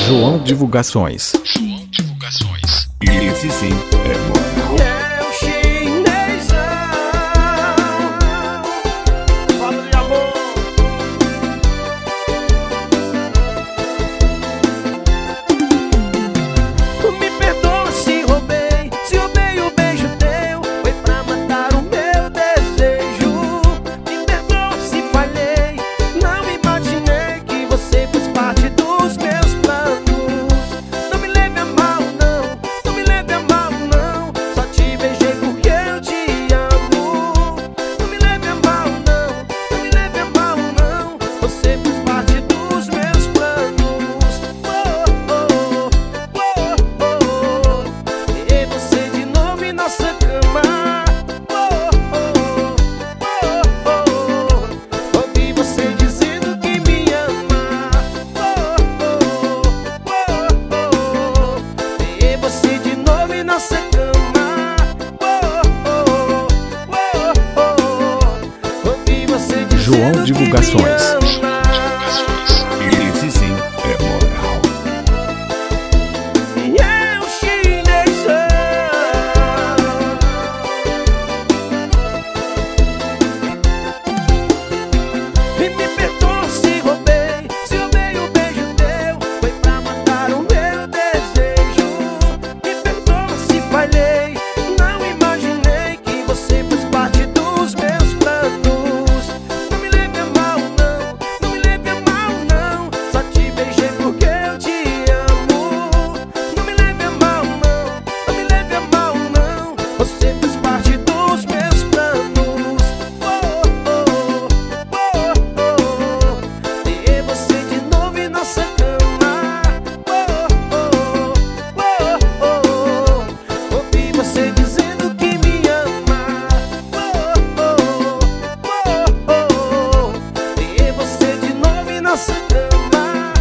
João divulgações. Esse sim é moral. É o Chinêizão. Fala de amor. Me perdoa se roubei o beijo teu. Foi pra matar o meu desejo. Me perdoa se falhei. Não imaginei que você fez parte dos meus planos. Não me leve a mal, não. Não me leve a mal, não. Só te beijei porque eu te amo. Não me leve a mal, não. Não me leve a mal, não. Você fez parte dos meus planos. E você de novo em nossa cama. Ouvi você dizendo que me ama. E você de novo em nossa cama. Ouvi você dizendo João que me divulgações. ama. Esse sim é moral. E é o Chinêizão. E me perdoa se roubei o beijo teu. Foi pra matar o meu desejo. Me perdoa se falhei. Não imaginei que você fez parte dos meus planos. Não me leve a mal, não. Não me leve a mal, não. Só te beijei porque eu te amo. Não me leve a mal, não. Não me leve a mal, não. Você fez parte dos meus planos. E você de novo em nossa cama. Ouvi você dizendo que me ama. E você de novo em nossa cama.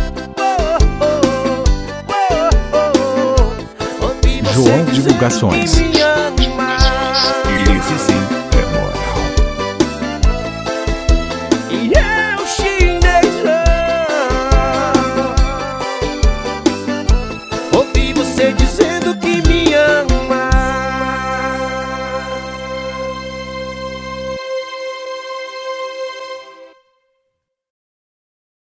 Ouvi você João dizendo divulgações. que me